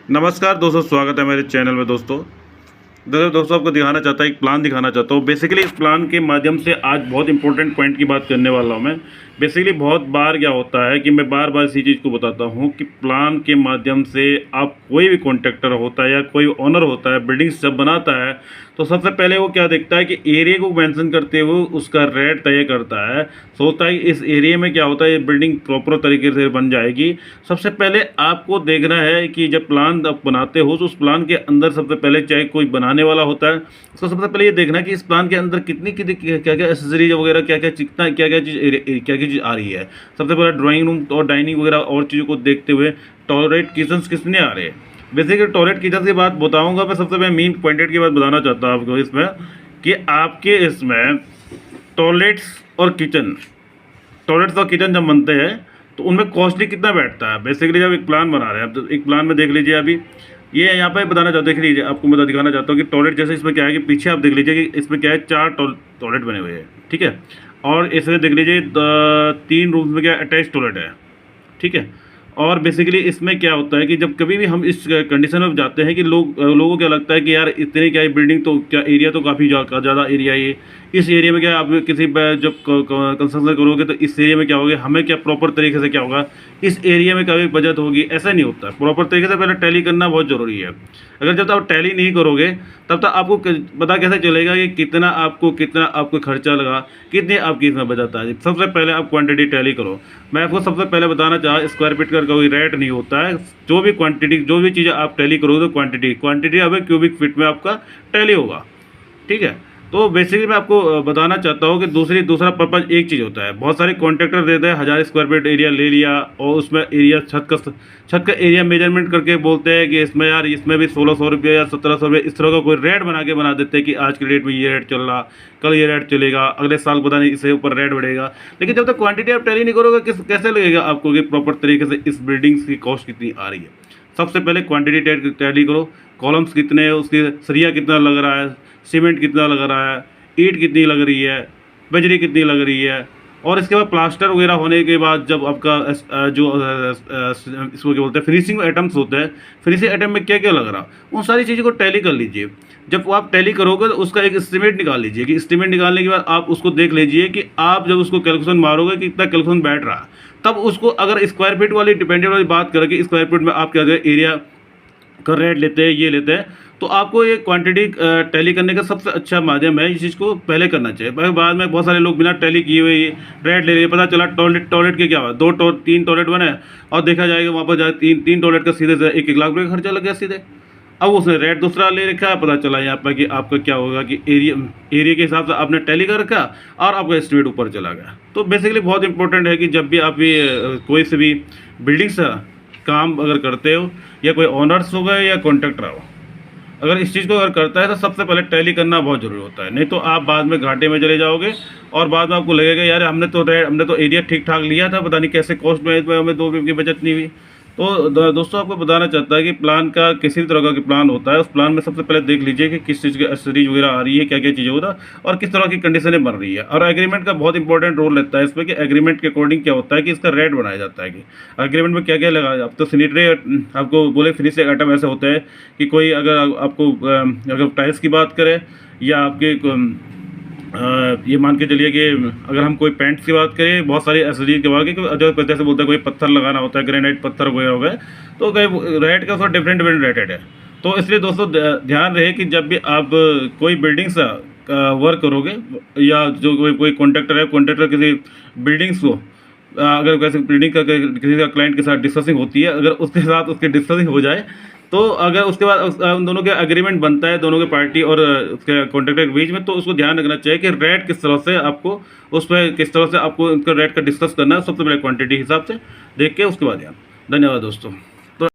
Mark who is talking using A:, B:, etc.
A: नमस्कार दोस्तों, स्वागत है मेरे चैनल में। दोस्तों आपको दिखाना चाहता हूँ, एक प्लान दिखाना चाहता हूँ। बेसिकली इस प्लान के माध्यम से आज बहुत इंपॉर्टेंट पॉइंट की बात करने वाला हूँ मैं। बेसिकली बहुत बार क्या होता है कि मैं बार बार इसी चीज़ को बताता हूँ कि प्लान के माध्यम से आप कोई भी कॉन्ट्रैक्टर होता है या कोई ओनर होता है, बिल्डिंग्स जब बनाता है तो सबसे पहले वो क्या देखता है कि एरिया को मेंशन करते हुए उसका रेट तय करता है। सोचता है कि इस एरिया में क्या होता है, ये बिल्डिंग प्रॉपर तरीके से बन जाएगी। सबसे पहले आपको देखना है कि जब प्लान आप बनाते हो तो उस प्लान के अंदर सबसे पहले, चाहे कोई बनाने वाला होता है, उसको सबसे पहले ये देखना है कि इस प्लान के अंदर कितनी कितनी क्या क्या एसेसरीज वगैरह, क्या क्या चिकना, क्या क्या चीज़ आ रही है। सबसे पहले ड्राइंग रूम और डाइनिंग वगैरह और चीज़ों को देखते हुए टॉयलेट किचन कितने आ रहे हैं। बेसिकली टॉयलेट किचन की बात बताऊंगा मैं। सबसे पहले मेन पॉइंट की बात बताना चाहता हूँ आपको इसमें कि आपके इसमें टॉयलेट्स और किचन जब बनते हैं तो उनमें कॉस्टली कितना बैठता है। बेसिकली जब एक प्लान बना रहे हैं आप, तो एक प्लान में देख लीजिए। अभी ये यहाँ पे बताना चाहता हूँ, देख लीजिए, आपको मैं दिखाना चाहता हूँ कि टॉयलेट जैसे इसमें क्या है कि पीछे आप देख लीजिए कि इसमें क्या है, 4 टॉयलेट बने हुए हैं, ठीक है। और इसमें देख लीजिए 3 रूम्स में क्या अटैच टॉयलेट है, ठीक है। और बेसिकली इसमें क्या होता है कि जब कभी भी हम इस कंडीशन में जाते हैं कि लोगों को क्या लगता है कि यार इतने क्या बिल्डिंग, तो क्या एरिया तो काफ़ी ज़्यादा एरिया है ये। इस एरिया में क्या आप किसी जब कंस्ट्रक्शन करोगे तो इस एरिया में क्या होगा, हमें क्या प्रॉपर तरीके से क्या होगा, इस एरिया में कभी बचत होगी, ऐसा नहीं होता। प्रॉपर तरीके से पहले टैली करना बहुत ज़रूरी है। अगर जब तक आप टैली नहीं करोगे तब तक आपको पता कैसे चलेगा कि कितना आपको खर्चा लगा, कितनी आपकी इसमें बचत आ। सबसे पहले आप क्वांटिटी टैली करो। मैं आपको सबसे पहले बताना चाहा, स्क्वायर फीट का कोई रेट नहीं होता है। जो भी क्वांटिटी, जो भी चीज़ें आप टैली करोगे तो क्वांटिटी अब क्यूबिक फीट में आपका टैली होगा, ठीक है। तो बेसिकली मैं आपको बताना चाहता हूँ कि दूसरा पर्पज़ एक चीज़ होता है। बहुत सारे कॉन्ट्रैक्टर देते हैं 1000 स्क्वायर फीट एरिया ले लिया और उसमें एरिया छत का एरिया मेजरमेंट करके बोलते हैं कि इसमें यार इसमें भी 1600 रुपये या 1700 रुपये, इस तरह का कोई रेट बना देते हैं कि आज के डेट में ये रेट चल रहा, कल ये रेट चलेगा, अगले साल पता नहीं इससे ऊपर रेट बढ़ेगा। लेकिन जब तक क्वांटिटी आप टैली नहीं करोगे कैसे लगेगा आपको कि प्रॉपर तरीके से इस बिल्डिंग्स की कॉस्ट कितनी आ रही है। सबसे पहले क्वांटिटी टैली करो, कॉलम्स कितने हैं, उसकी सरिया कितना लग रहा है, सीमेंट कितना लग रहा है, ईंट कितनी लग रही है, बजरी कितनी लग रही है। और इसके बाद प्लास्टर वगैरह होने के बाद जब आपका इसको क्या बोलते हैं, फिनिशिंग आइटम्स होते हैं, फिनिशिंग आइटम में क्या क्या लग रहा, उन सारी चीज़ों को टैली कर लीजिए। जब आप टैली करोगे तो उसका एक एस्टीमेट निकाल लीजिए कि एस्टीमेट निकालने के बाद आप उसको देख लीजिए कि आप जब उसको कैलकुलेशन मारोगे कि कितना कैलकुलेशन बैठ रहा, तब उसको अगर स्क्वायर फीट वाली डिपेंडेंट वाली बात करें, स्क्वायर फीट में आप क्या एरिया का रेट लेते हैं, ये लेते हैं, तो आपको ये क्वांटिटी टैली करने का सबसे अच्छा माध्यम है। इस चीज़ को पहले करना चाहिए। बाद में बहुत सारे लोग बिना टैली किए हुए ये रेट ले लिए, पता चला टॉयलेट के क्या हुआ, 3 टॉयलेट बने और देखा जाएगा वहाँ पर जाए 3 टॉयलेट का सीधे से 1-1 लाख रुपये का खर्चा लग गया सीधे। अब उसने रेट दूसरा ले रखा है, पता चला यहाँ पर कि आपका क्या होगा कि एरिया के हिसाब से आपने टैली कर रखा और आपका एस्टिमेट ऊपर चला गया। तो बेसिकली बहुत इंपॉर्टेंट है कि जब भी आप ये कोई से भी बिल्डिंग्स काम अगर करते हो, या कोई ओनर्स हो गए या कॉन्ट्रैक्टर हो, अगर इस चीज़ को अगर करता है तो सबसे पहले टैली करना बहुत ज़रूरी होता है। नहीं तो आप बाद में घाटे में चले जाओगे और बाद में आपको लगेगा यार हमने तो एरिया ठीक ठाक लिया था, पता नहीं कैसे कॉस्ट में हमें 2 रुपये की बचत नहीं हुई। तो दोस्तों आपको बताना चाहता है कि प्लान का किसी भी तरह का प्लान होता है, उस प्लान में सबसे पहले देख लीजिए कि किस चीज़ की एसेसरीज वगैरह आ रही है, क्या क्या चीज़ें हो रहा और किस तरह की कंडीशनें बन रही है। और एग्रीमेंट का बहुत इंपॉर्टेंट रोल रहता है इसमें कि एग्रीमेंट के अकॉर्डिंग क्या होता है कि इसका रेट बनाया जाता है कि एग्रीमेंट में क्या क्या लगा। अब तो सैनिटरी आपको बोले फिनिशिंग आइटम ऐसे होते हैं कि कोई अगर आपको अगर टाइल्स की बात करें या आपके ये मान के चलिए कि अगर हम कोई पेंट्स की बात करें, बहुत सारी एसेसरीज के बारे में जो जैसे बोलते हैं कोई पत्थर लगाना होता है, ग्रेनाइट पत्थर वगैरह हो गए, तो कई रेट का डिफरेंट रेटेड है। तो इसलिए दोस्तों ध्यान रहे कि जब भी आप कोई बिल्डिंग्स वर्क करोगे या जो कोई कॉन्ट्रैक्टर किसी बिल्डिंग्स को अगर वैसे बिल्डिंग का किसी का क्लाइंट के साथ डिस्कसिंग होती है, अगर उसके साथ उसकी डिस्कसिंग हो जाए तो अगर उसके बाद उन दोनों के एग्रीमेंट बनता है, दोनों के पार्टी और उसके कॉन्ट्रैक्टर के बीच में, तो उसको ध्यान रखना चाहिए कि रेट किस तरह से आपको उस पर किस तरह से आपको उनका रेट का डिस्कस करना है। सबसे पहले क्वांटिटी हिसाब से देख के उसके बाद ध्यान। धन्यवाद दोस्तों।